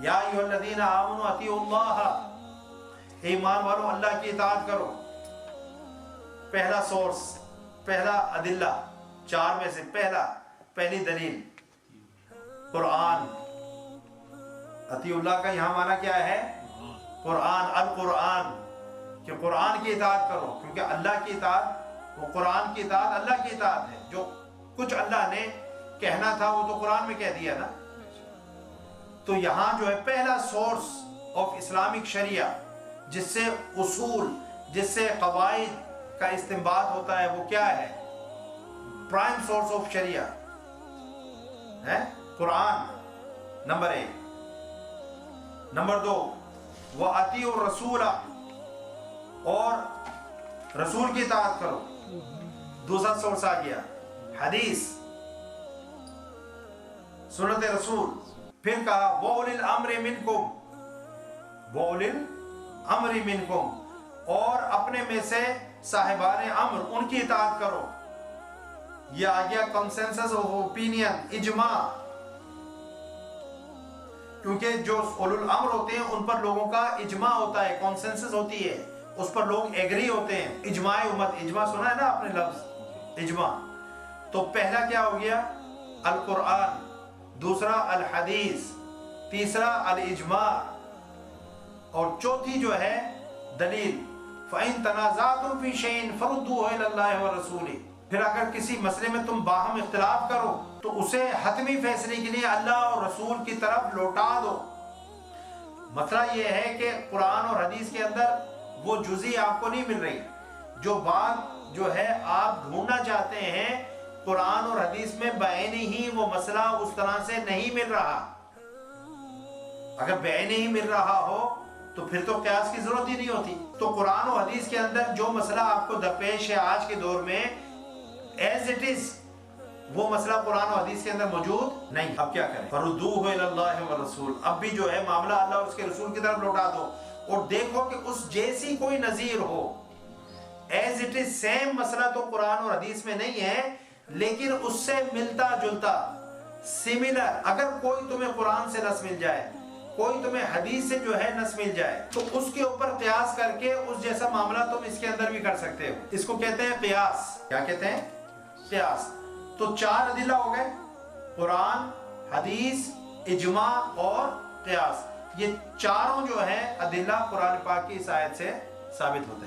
या अय्युहल्लज़ीना आमनू अतीउल्लाह, ईमान वालों अल्लाह की इताअत करो। पहला सोर्स, पहला अदिल्ला, चार में से पहली दलील कुरान। अतीउल्लाह का यहाँ माना क्या है? कुरान, अल कुरान, कि कुरान की इताअत करो, क्योंकि अल्लाह की इताअत, वो कुरान की इताअत अल्लाह की इताअत है। जो कुछ अल्लाह ने कहना था वो तो कुरान में कह दिया ना। तो यहाँ जो है पहला सोर्स ऑफ इस्लामिक शरिया, जिससे उसूल, जिससे कवाइद का इस्तिंबात होता है, वो क्या है? प्राइम सोर्स ऑफ शरिया है कुरान, नंबर 1। नंबर 2, व अतीउर रसूला, और रसूल की इताअत करो। दूसरा सोर्स आ गया हदीस, सुन्नत रसूल। फिर कहा व उलिल अम्रि मिनकुम, व उलिल अम्रि मिनकुम, और अपने में से साहिबाने अम्र, उनकी इताअत करो। यह आ गया कंसेंसस ऑफ ओपिनियन, इजमा, क्योंकि जो उलुल अम्र होते हैं उन पर लोगों का इजमा होता है, कंसेंसस होती है, उस पर लोग एग्री होते हैं। इजमाए उम्मत, इजमा सुना है ना आपने लफ्ज इजमा। तो पहला क्या हो गया? अल कुरान, दूसरा अल हदीस, तीसरा अल इजमा, और चौथी जो है दलील फ़इन तनाज़अतुम फ़ी शैइन फ़रुद्दूहु इलल्लाहि व रसूलिही। फिर अगर किसी मसले में तुम बाहम इख्तिलाफ करो तो उसे हतमी फैसले के लिए अल्लाह और रसूल की तरफ लौटा दो। मसला ये है कि कुरान और हदीस के अंदर वो जुज़ी आपको नहीं मिल रही। जो बात जो है आप ढूंढना चाहते हैं कुरान और हदीस में बयानी ही वो मसला उस तरह से नहीं मिल रहा। अगर बयानी ही मिल रहा हो तो फिर तो क़यास की जरूरत ही नहीं होती। तो कुरान और हदीस के अंदर जो मसला आपको दरपेश है आज के दौर में, एज इट इज वो मसला कुरान और हदीस के अंदर मौजूद नहीं। अब क्या करें? फरुद्दूहु इलल्लाहि व रसूल, अब भी जो है मामला अल्लाह और उसके रसूल की तरफ लौटा दो, और देखो कि उस जैसी कोई नजीर हो। एज इट इज सेम मसला तो कुरान और हदीस में नहीं है, लेकिन उससे मिलता जुलता, सिमिलर, अगर कोई तुम्हें कुरान से नस मिल जाए, कोई तुम्हें हदीस से जो है नस मिल जाए, तो उसके ऊपर क़यास करके उस जैसा मामला तुम इसके अंदर भी कर सकते हो। इसको कहते हैं क़यास। क्या कहते हैं? क़यास। तो 4 अदिल्ला हो गए, कुरान, हदीस, इजमा और क़यास। ये चारों जो है अदिल्ला कुरान पाक की इस आयत से साबित होते हैं।